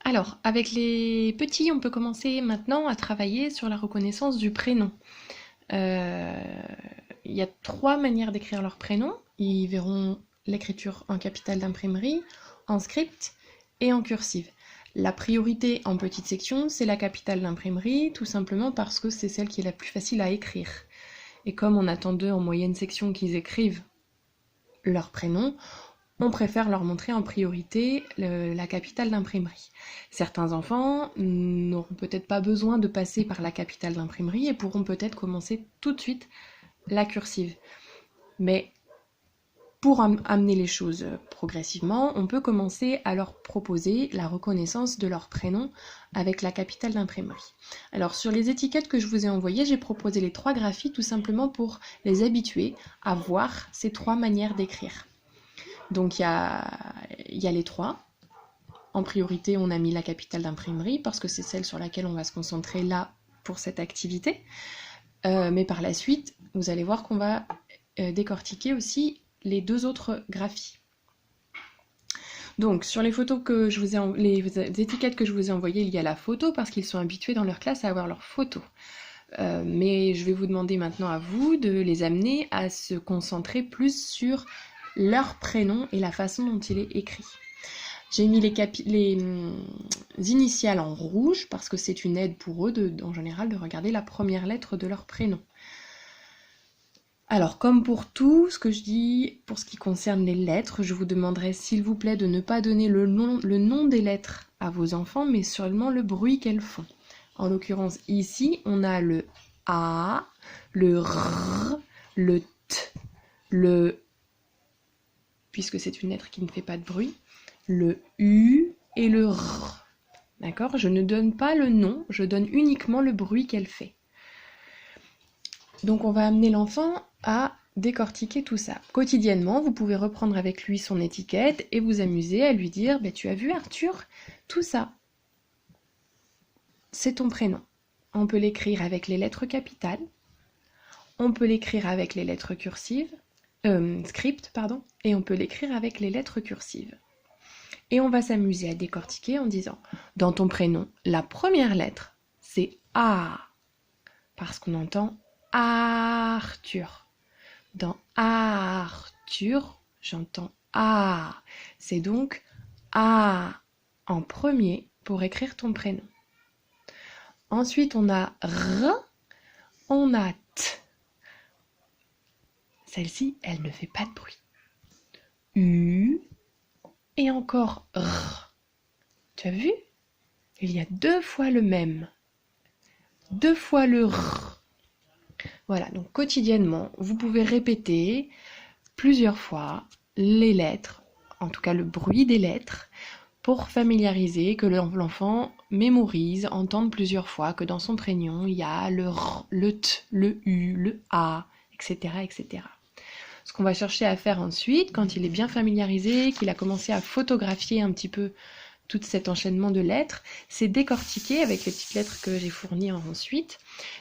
Alors, avec les petits, on peut commencer maintenant à travailler sur la reconnaissance du prénom. Euh, Il y a 3 manières d'écrire leur prénom. Ils verront l'écriture en capitale d'imprimerie, en script et en cursive. La priorité en petite section, c'est la capitale d'imprimerie, tout simplement parce que c'est celle qui est la plus facile à écrire. Et comme on attend d'eux en moyenne section qu'ils écrivent leur prénom, on préfère leur montrer en priorité la capitale d'imprimerie. Certains enfants n'auront peut-être pas besoin de passer par la capitale d'imprimerie et pourront peut-être commencer tout de suite la cursive. Mais pour amener les choses progressivement, on peut commencer à leur proposer la reconnaissance de leur prénom avec la capitale d'imprimerie. Alors sur les étiquettes que je vous ai envoyées, j'ai proposé les 3 graphies tout simplement pour les habituer à voir ces 3 manières d'écrire. Donc il y a les 3. En priorité, on a mis la capitale d'imprimerie parce que c'est celle sur laquelle on va se concentrer là pour cette activité. Mais par la suite, vous allez voir qu'on va décortiquer aussi les 2 autres graphies. Donc sur les photos que je vous ai les étiquettes que je vous ai envoyées, il y a la photo parce qu'ils sont habitués dans leur classe à avoir leur photo. Mais je vais vous demander maintenant à vous de les amener à se concentrer plus sur leur prénom et la façon dont il est écrit. J'ai mis les initiales en rouge parce que c'est une aide pour eux en général de regarder la première lettre de leur prénom. Alors comme pour tout ce que je dis pour ce qui concerne les lettres, je vous demanderai s'il vous plaît de ne pas donner le nom des lettres à vos enfants mais seulement le bruit qu'elles font. En l'occurrence ici on a le A, le R, le T, le, puisque c'est une lettre qui ne fait pas de bruit, le U et le R. D'accord ? Je ne donne pas le nom, je donne uniquement le bruit qu'elle fait. Donc on va amener l'enfant à décortiquer tout ça. Quotidiennement, vous pouvez reprendre avec lui son étiquette et vous amuser à lui dire « Tu as vu Arthur ? Tout ça, c'est ton prénom. » On peut l'écrire avec les lettres capitales, on peut l'écrire avec les lettres cursives, script, pardon, et on peut l'écrire avec les lettres cursives. Et on va s'amuser à décortiquer en disant « Dans ton prénom, la première lettre, c'est A, parce qu'on entend Arthur. Dans Arthur, j'entends A. C'est donc A en premier pour écrire ton prénom. Ensuite, on a R, on a T. Celle-ci, elle ne fait pas de bruit. U et encore R. Tu as vu ? Il y a 2 fois le même. 2 fois le R. Voilà, donc quotidiennement, vous pouvez répéter plusieurs fois les lettres, en tout cas le bruit des lettres, pour familiariser, que l'enfant mémorise, entende plusieurs fois que dans son prénom, il y a le R, le T, le U, le A, etc., etc. Ce qu'on va chercher à faire ensuite, quand il est bien familiarisé, qu'il a commencé à photographier un petit peu tout cet enchaînement de lettres, c'est décortiquer, avec les petites lettres que j'ai fournies ensuite,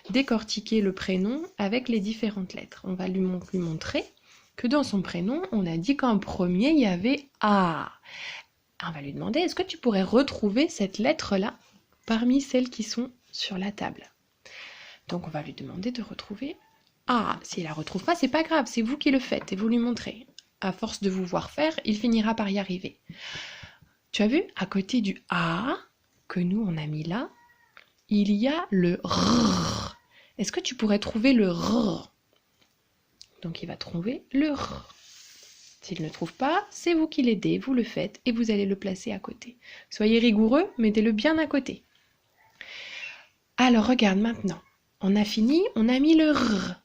décortiquer le prénom avec les différentes lettres. On va lui montrer que dans son prénom, on a dit qu'en premier, il y avait A. On va lui demander, est-ce que tu pourrais retrouver cette lettre-là parmi celles qui sont sur la table ? Donc on va lui demander de retrouver A. S'il la retrouve pas, c'est pas grave, c'est vous qui le faites et vous lui montrez. À force de vous voir faire, il finira par y arriver. Tu as vu, à côté du A que nous on a mis là, il y a le R. Est-ce que tu pourrais trouver le R ? Donc il va trouver le R. S'il ne trouve pas, c'est vous qui l'aidez, vous le faites et vous allez le placer à côté. Soyez rigoureux, mettez-le bien à côté. Alors regarde maintenant, on a fini, on a mis le R.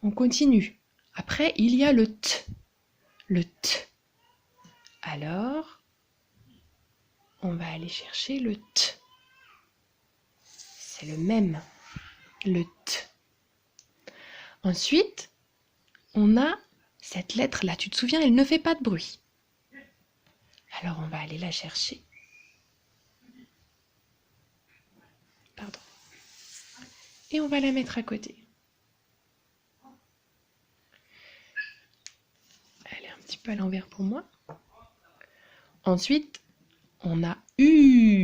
On continue. Après, il y a le T. Le T. Alors, on va aller chercher le T. C'est le même. Le T. Ensuite, on a cette lettre-là. Tu te souviens, elle ne fait pas de bruit. Alors, on va aller la chercher. Pardon. Et on va la mettre à côté. Un petit peu à l'envers pour moi. Ensuite, on a U.